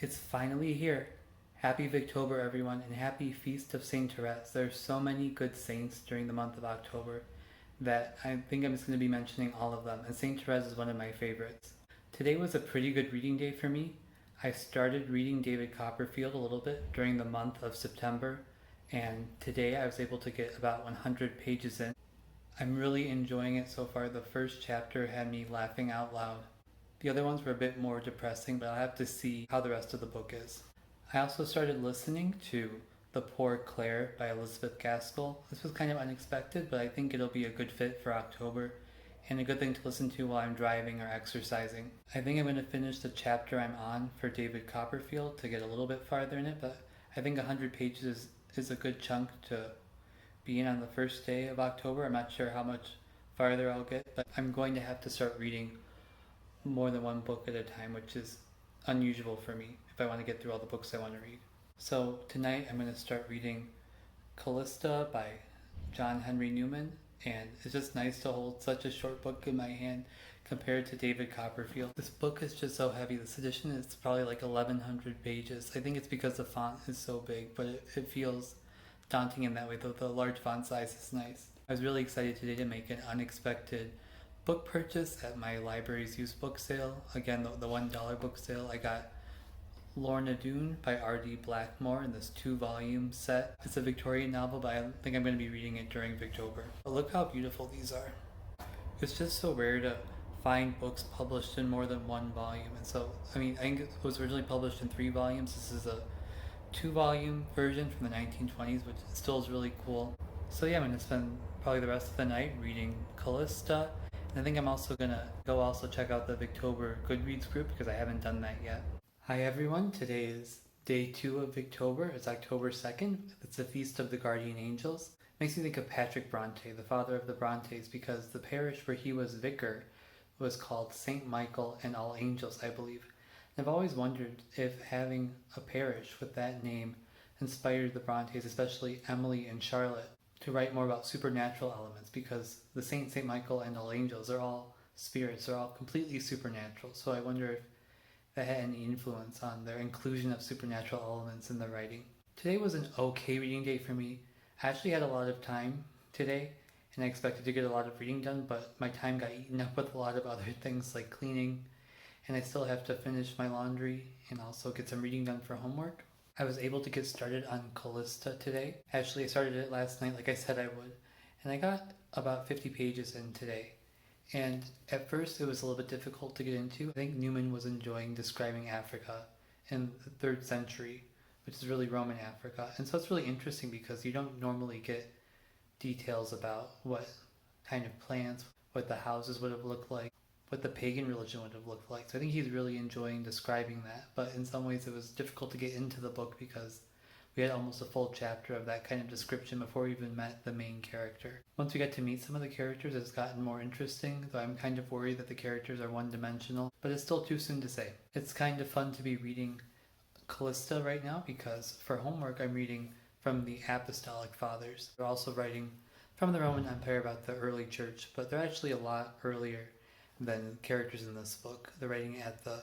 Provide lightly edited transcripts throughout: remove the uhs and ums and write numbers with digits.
It's finally here. Happy Victober, everyone, and happy Feast of Saint Therese. There's so many good saints during the month of October that I think I'm just going to be mentioning all of them, and Saint Therese is one of my favorites. Today was a pretty good reading day for me. I started reading David Copperfield a little bit during the month of September, and today I was able to get about 100 pages in. I'm really enjoying it so far. The first chapter had me laughing out loud. The other ones were a bit more depressing, but I'll have to see how the rest of the book is. I also started listening to The Poor Clare by Elizabeth Gaskell. This was kind of unexpected, but I think it'll be a good fit for October and a good thing to listen to while I'm driving or exercising. I think I'm going to finish the chapter I'm on for David Copperfield to get a little bit farther in it, but I think 100 pages is a good chunk to be in on the first day of October. I'm not sure how much farther I'll get, but I'm going to have to start reading more than one book at a time, which is unusual for me if I want to get through all the books I want to read. So tonight I'm going to start reading Callista by John Henry Newman, and it's just nice to hold such a short book in my hand compared to David Copperfield. This book is just so heavy. This edition is probably like 1100 pages. I think it's because the font is so big, but it feels daunting in that way, though the large font size is nice. I was really excited today to make an unexpected book purchase at my library's used book sale. Again, the $1 book sale. I got Lorna Doone by R.D. Blackmore in this 2-volume set. It's a Victorian novel, but I think I'm going to be reading it during Victober. But look how beautiful these are. It's just so rare to find books published in more than one volume. And so, I think it was originally published in 3 volumes. This is a 2-volume version from the 1920s, which still is really cool. So yeah, I'm going to spend probably the rest of the night reading Callista. And I think I'm also going to go also check out the Victober Goodreads group because I haven't done that yet. Hi everyone, today is day 2 of Victober. It's October 2nd. It's the Feast of the Guardian Angels. It makes me think of Patrick Bronte, the father of the Brontes, because the parish where he was vicar was called St. Michael and All Angels, I believe. And I've always wondered if having a parish with that name inspired the Brontes, especially Emily and Charlotte, to write more about supernatural elements, because the St. Michael and All Angels are all spirits, they're all completely supernatural. So I wonder if that had any influence on their inclusion of supernatural elements in the writing. Today was an okay reading day for me. I actually had a lot of time today, and I expected to get a lot of reading done, but my time got eaten up with a lot of other things like cleaning, and I still have to finish my laundry and also get some reading done for homework. I was able to get started on Callista today. Actually, I started it last night like I said I would, and I got about 50 pages in today. And at first it was a little bit difficult to get into. I think Newman was enjoying describing Africa in the 3rd century, which is really Roman Africa. And so it's really interesting because you don't normally get details about what kind of plants, what the houses would have looked like, what the pagan religion would have looked like. So I think he's really enjoying describing that. But in some ways it was difficult to get into the book because we had almost a full chapter of that kind of description before we even met the main character. Once we got to meet some of the characters, it's gotten more interesting, though I'm kind of worried that the characters are one-dimensional, but it's still too soon to say. It's kind of fun to be reading Callista right now because for homework I'm reading from the Apostolic Fathers. They're also writing from the Roman Empire about the early church, but they're actually a lot earlier than characters in this book. They're writing at the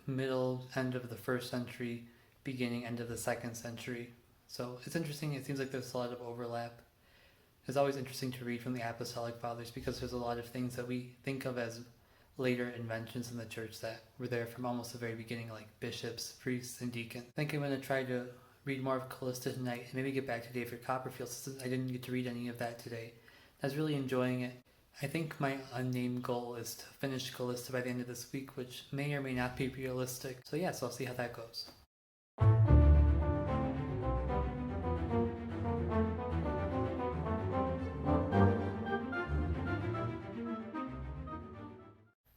middle end of the 1st century, beginning end of the 2nd century. So it's interesting. It seems like there's a lot of overlap. It's always interesting to read from the Apostolic Fathers because there's a lot of things that we think of as later inventions in the church that were there from almost the very beginning, like bishops, priests, and deacons. I think I'm going to try to read more of Callista tonight and maybe get back to David Copperfield since I didn't get to read any of that today. I was really enjoying it. I think my unnamed goal is to finish Callista by the end of this week, which may or may not be realistic. So yeah, so I'll see how that goes.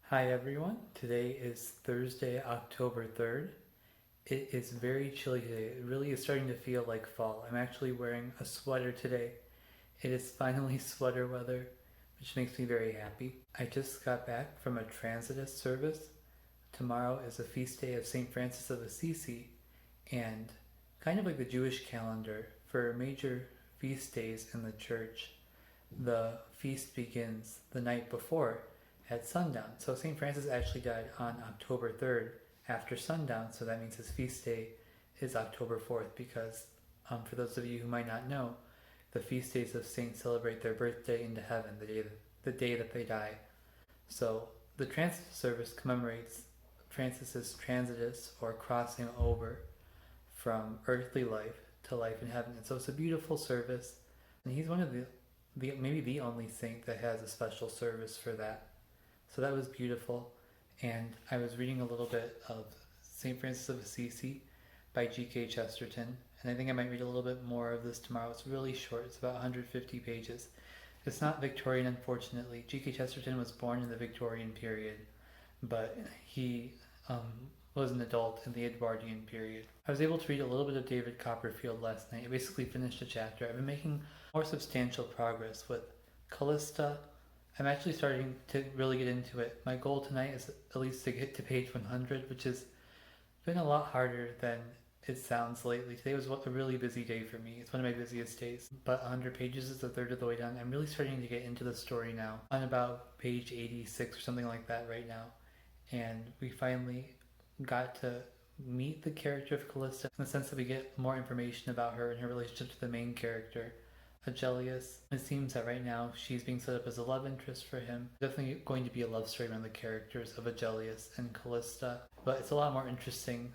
Hi everyone, today is Thursday, October 3rd. It is very chilly today. It really is starting to feel like fall. I'm actually wearing a sweater today. It is finally sweater weather, which makes me very happy. I just got back from a Transitus service. Tomorrow is a feast day of St. Francis of Assisi, and kind of like the Jewish calendar, for major feast days in the church, the feast begins the night before at sundown. So St. Francis actually died on October 3rd, after sundown, so that means his feast day is October 4th because, for those of you who might not know, the feast days of saints celebrate their birthday into heaven, the day that they die. So the transit service commemorates Francis's transitus, or crossing over from earthly life to life in heaven. And so it's a beautiful service, and he's one of the maybe the only saint that has a special service for that. So that was beautiful. And I was reading a little bit of St. Francis of Assisi by G.K. Chesterton, and I think I might read a little bit more of this tomorrow. It's really short, it's about 150 pages. It's not Victorian, unfortunately. G.K. Chesterton was born in the Victorian period, but he was an adult in the Edwardian period. I was able to read a little bit of David Copperfield last night. I basically finished a chapter. I've been making more substantial progress with Callista. I'm actually starting to really get into it. My goal tonight is at least to get to page 100, which has been a lot harder than it sounds lately. Today was a really busy day for me. It's one of my busiest days. But 100 pages is a third of the way done. I'm really starting to get into the story now. I'm on about page 86 or something like that right now. And we finally got to meet the character of Callista in the sense that we get more information about her and her relationship to the main character, Agellius. It seems that right now she's being set up as a love interest for him. Definitely going to be a love story around the characters of Agellius and Callista, but it's a lot more interesting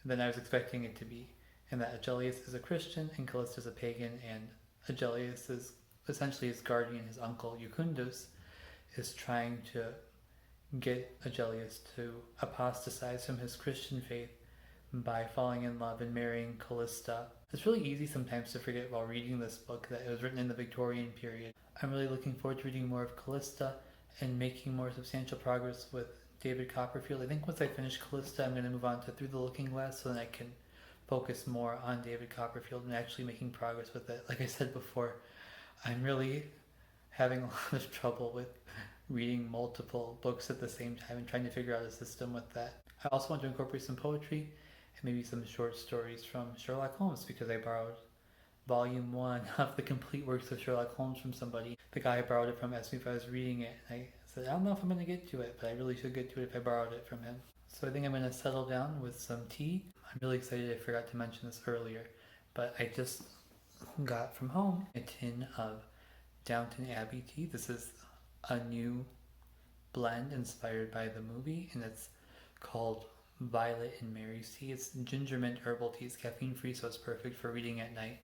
than I was expecting it to be, in that Agellius is a Christian and Callista is a pagan, and Agellius is essentially his guardian, his uncle Jucundus, is trying to get Agellius to apostatize from his Christian faith by falling in love and marrying Callista. It's really easy sometimes to forget while reading this book that it was written in the Victorian period. I'm really looking forward to reading more of Callista and making more substantial progress with David Copperfield. I think once I finish Callista, I'm going to move on to Through the Looking Glass so that I can focus more on David Copperfield and actually making progress with it. Like I said before, I'm really having a lot of trouble with reading multiple books at the same time and trying to figure out a system with that. I also want to incorporate some poetry and maybe some short stories from Sherlock Holmes, because I borrowed volume 1 of the complete works of Sherlock Holmes from somebody. The guy I borrowed it from asked me if I was reading it, and I said, I don't know if I'm going to get to it, but I really should get to it if I borrowed it from him. So I think I'm going to settle down with some tea. I'm really excited. I forgot to mention this earlier, but I just got from home a tin of Downton Abbey tea. This is a new blend inspired by the movie, and it's called Violet and Mary's tea. It's ginger mint herbal tea. It's caffeine free, so it's perfect for reading at night.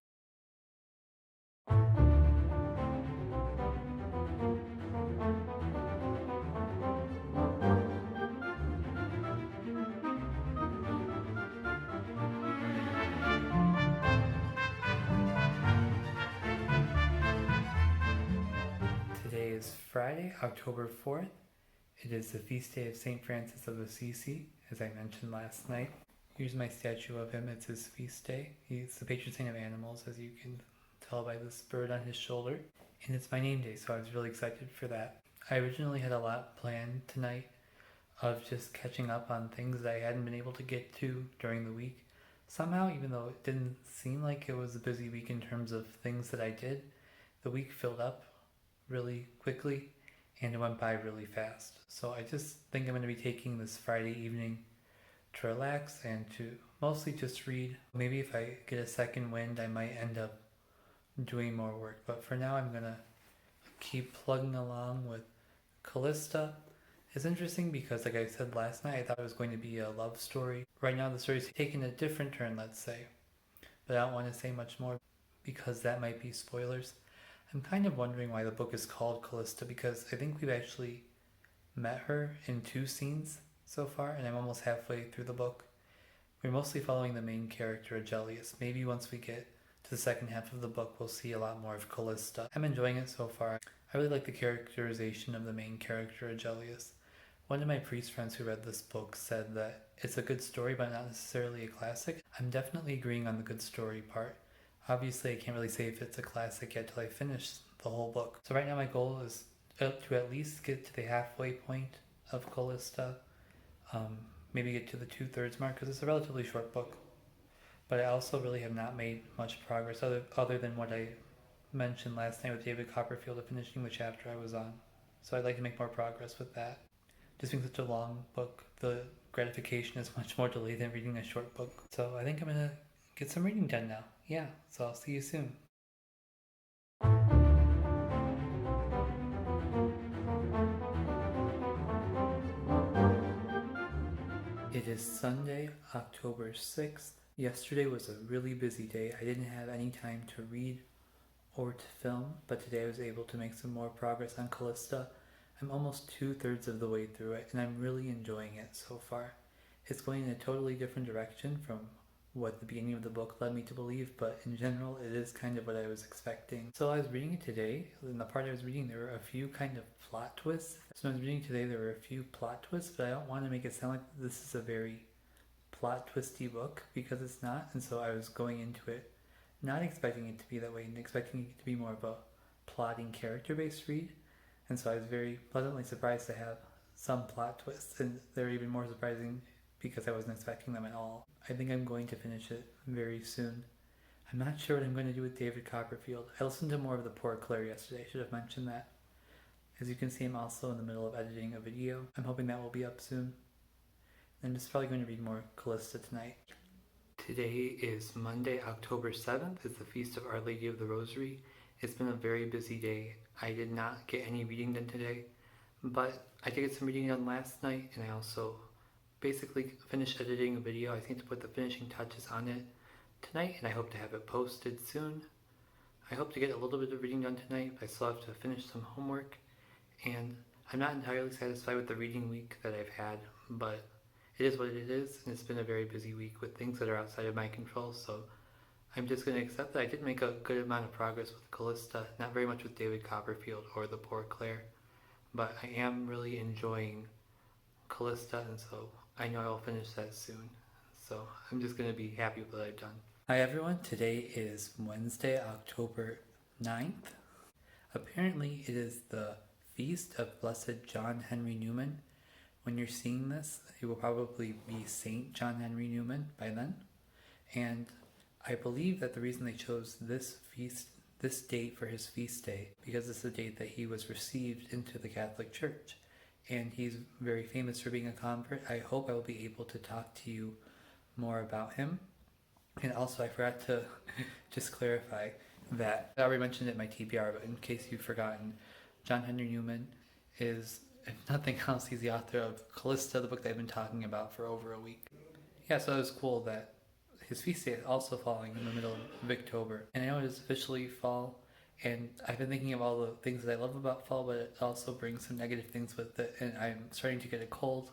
Today is Friday, October 4th. It is the feast day of St. Francis of Assisi, as I mentioned last night. Here's my statue of him. It's his feast day. He's the patron saint of animals, as you can tell by this bird on his shoulder. And it's my name day, so I was really excited for that. I originally had a lot planned tonight of just catching up on things that I hadn't been able to get to during the week. Somehow, even though it didn't seem like it was a busy week in terms of things that I did, the week filled up really quickly and it went by really fast. So I just think I'm going to be taking this Friday evening to relax and to mostly just read. Maybe if I get a second wind, I might end up doing more work. But for now, I'm going to keep plugging along with Callista. It's interesting because, like I said last night, I thought it was going to be a love story. Right now, the story's taken a different turn, let's say. But I don't want to say much more because that might be spoilers. I'm kind of wondering why the book is called Callista, because I think we've actually met her in 2 scenes so far, and I'm almost halfway through the book. We're mostly following the main character, Agellius. Maybe once we get to the second half of the book, we'll see a lot more of Callista. I'm enjoying it so far. I really like the characterization of the main character, Agellius. One of my priest friends who read this book said that it's a good story, but not necessarily a classic. I'm definitely agreeing on the good story part. Obviously, I can't really say if it's a classic yet till I finish the whole book. So right now my goal is to at least get to the halfway point of Callista. Maybe get to the 2/3 mark, because it's a relatively short book. But I also really have not made much progress other than what I mentioned last night with David Copperfield of finishing the chapter I was on. So I'd like to make more progress with that. Just being such a long book, the gratification is much more delayed than reading a short book. So I think I'm gonna get some reading done now. Yeah, so I'll see you soon. It is Sunday, October 6th. Yesterday was a really busy day. I didn't have any time to read or to film, but today I was able to make some more progress on Callista. I'm almost 2/3 of the way through it, and I'm really enjoying it so far. It's going in a totally different direction from what the beginning of the book led me to believe, but in general, it is kind of what I was expecting. So I was reading it today. In the part I was reading, there were a few kind of plot twists. So I was reading today, there were a few plot twists, but I don't want to make it sound like this is a very plot twisty book, because it's not. And so I was going into it not expecting it to be that way, and expecting it to be more of a plotting character-based read. And so I was very pleasantly surprised to have some plot twists, and they're even more surprising because I wasn't expecting them at all. I think I'm going to finish it very soon. I'm not sure what I'm going to do with David Copperfield. I listened to more of the Poor Clare yesterday. I should have mentioned that. As you can see, I'm also in the middle of editing a video. I'm hoping that will be up soon. I'm just probably going to read more Callista tonight. Today is Monday, October 7th. It's the Feast of Our Lady of the Rosary. It's been a very busy day. I did not get any reading done today, but I did get some reading done last night, and I also basically finished editing a video. I think to put the finishing touches on it tonight, and I hope to have it posted soon. I hope to get a little bit of reading done tonight, but I still have to finish some homework, and I'm not entirely satisfied with the reading week that I've had, but it is what it is, and it's been a very busy week with things that are outside of my control, so I'm just going to accept that I did make a good amount of progress with Callista, not very much with David Copperfield or the Poor Clare, but I am really enjoying Callista, and so I know I will finish that soon. So I'm just going to be happy with what I've done. Hi everyone, today is Wednesday, October 9th. Apparently it is the Feast of Blessed John Henry Newman. When you're seeing this, it will probably be Saint John Henry Newman by then. And I believe that the reason they chose this date for his feast day, because it's the date that he was received into the Catholic Church. And he's very famous for being a convert. I hope I will be able to talk to you more about him. And also, I forgot to just clarify that I already mentioned it in my TBR, but in case you've forgotten, John Henry Newman is, if nothing else, he's the author of Callista, the book that I've been talking about for over a week. Yeah, so it was cool that his feast day is also falling in the middle of Victober. And I know it is officially fall, and I've been thinking of all the things that I love about fall, but it also brings some negative things with it, and I'm starting to get a cold.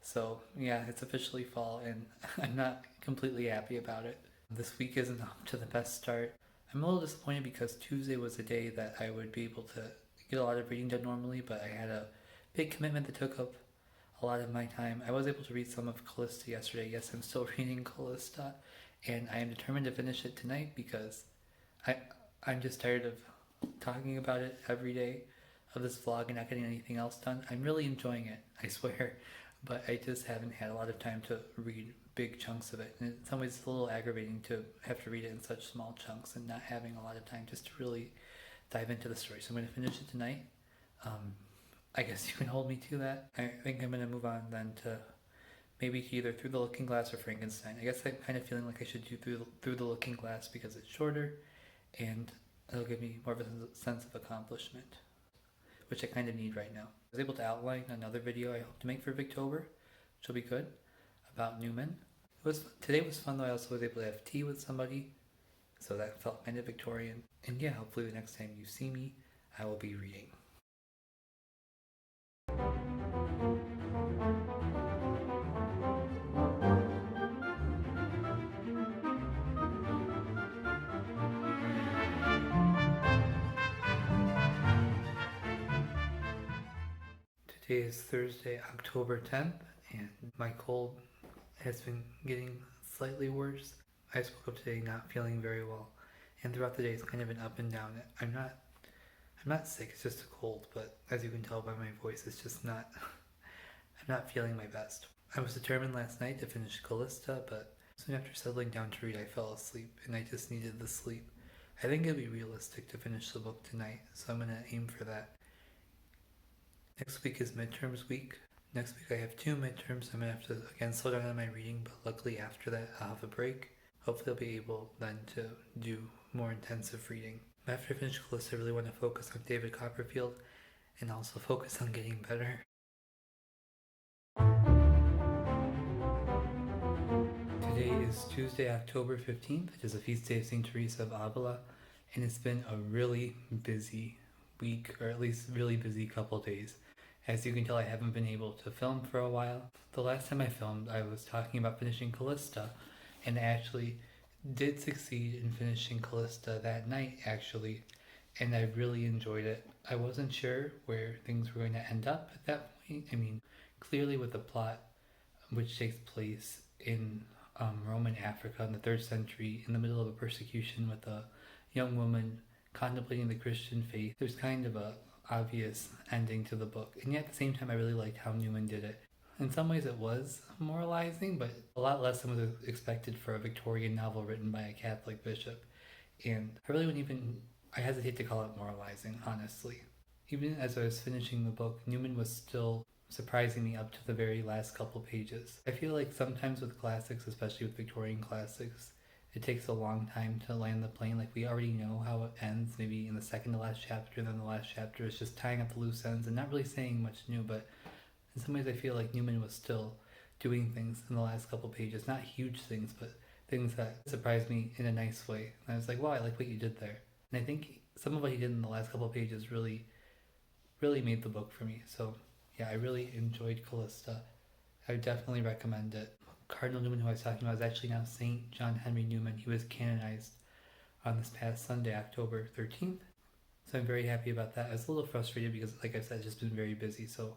So yeah, it's officially fall, and I'm not completely happy about it. This week isn't up to the best start. I'm a little disappointed because Tuesday was a day that I would be able to get a lot of reading done normally, but I had a big commitment that took up a lot of my time. I was able to read some of Callista yesterday. Yes, I'm still reading Callista, and I am determined to finish it tonight because I'm just tired of talking about it every day of this vlog and not getting anything else done. I'm really enjoying it, I swear, but I just haven't had a lot of time to read big chunks of it. And in some ways it's a little aggravating to have to read it in such small chunks and not having a lot of time just to really dive into the story. So I'm going to finish it tonight. I guess you can hold me to that. I think I'm going to move on then to maybe either Through the Looking Glass or Frankenstein. I guess I'm kind of feeling like I should do Through the Looking Glass because it's shorter and it'll give me more of a sense of accomplishment, which I kind of need right now. I was able to outline another video I hope to make for Victober, which will be good, about Newman. Today was fun though. I also was able to have tea with somebody, so that felt kind of Victorian. And yeah, hopefully the next time you see me, I will be reading. Today is Thursday, October 10th, and my cold has been getting slightly worse. I just woke up today not feeling very well, and throughout the day it's kind of been up and down. I'm not sick, it's just a cold, but as you can tell by my voice, it's just not, I'm not feeling my best. I was determined last night to finish Callista, but soon after settling down to read, I fell asleep, and I just needed the sleep. I think it'll be realistic to finish the book tonight, so I'm going to aim for that. Next week is midterms week. Next week I have 2 midterms. I'm going to have to again slow down on my reading, but luckily after that I'll have a break. Hopefully I'll be able then to do more intensive reading. After I finish Callista, I really want to focus on David Copperfield and also focus on getting better. Today is Tuesday, October 15th, which is a feast day of St. Teresa of Avila, and it's been a really busy week, or at least really busy couple days. As you can tell, I haven't been able to film for a while. The last time I filmed, I was talking about finishing Callista, and I actually did succeed in finishing Callista that night, actually, and I really enjoyed it. I wasn't sure where things were going to end up at that point. I mean, clearly with the plot, which takes place in Roman Africa in the 3rd century, in the middle of a persecution with a young woman contemplating the Christian faith, there's kind of a obvious ending to the book, and yet at the same time I really liked how Newman did it. In some ways it was moralizing, but a lot less than was expected for a Victorian novel written by a Catholic bishop, and I hesitate to call it moralizing, honestly. Even as I was finishing the book, Newman was still surprising me up to the very last couple pages. I feel like sometimes with classics, especially with Victorian classics, it takes a long time to land the plane. Like, we already know how it ends, maybe in the second to last chapter, and then the last chapter is just tying up the loose ends and not really saying much new, but in some ways I feel like Newman was still doing things in the last couple pages. Not huge things, but things that surprised me in a nice way. And I was like, wow, I like what you did there. And I think some of what he did in the last couple pages really made the book for me. So yeah, I really enjoyed Callista. I would definitely recommend it. Cardinal Newman, who I was talking about, is actually now Saint John Henry Newman. He was canonized on this past Sunday, October 13th. So I'm very happy about that. I was a little frustrated because, like I said, it's just been very busy. So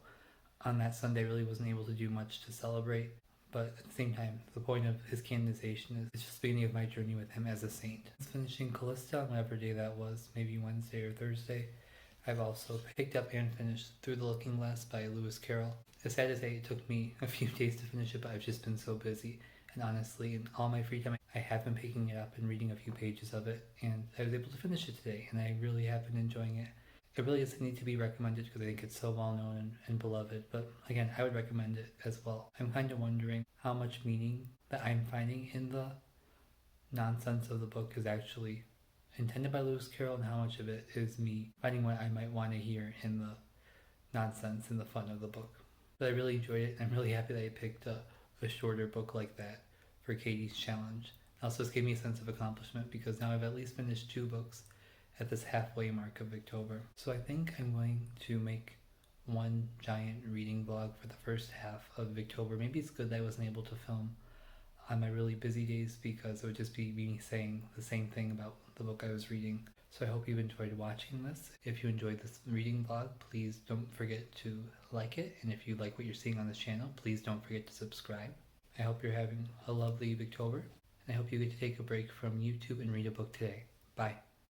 on that Sunday, I really wasn't able to do much to celebrate. But at the same time, the point of his canonization is it's just the beginning of my journey with him as a saint. Finishing Callista on whatever day that was, maybe Wednesday or Thursday. I've also picked up and finished Through the Looking Glass by Lewis Carroll. It's sad to say it took me a few days to finish it, but I've just been so busy. And honestly, in all my free time, I have been picking it up and reading a few pages of it, and I was able to finish it today, and I really have been enjoying it. It really doesn't need to be recommended because I think it's so well known and beloved, but again, I would recommend it as well. I'm kind of wondering how much meaning that I'm finding in the nonsense of the book is actually intended by Lewis Carroll, and how much of it is me finding what I might want to hear in the nonsense and the fun of the book. But I really enjoyed it, and I'm really happy that I picked a shorter book like that for Katie's challenge. It also just gave me a sense of accomplishment because now I've at least finished 2 books at this halfway mark of Victober. So I think I'm going to make one giant reading vlog for the first half of Victober. Maybe it's good that I wasn't able to film on my really busy days because it would just be me saying the same thing about the book I was reading. So I hope you've enjoyed watching this. If you enjoyed this reading vlog, please don't forget to like it. And if you like what you're seeing on this channel, please don't forget to subscribe. I hope you're having a lovely Victober, and I hope you get to take a break from YouTube and read a book today. Bye.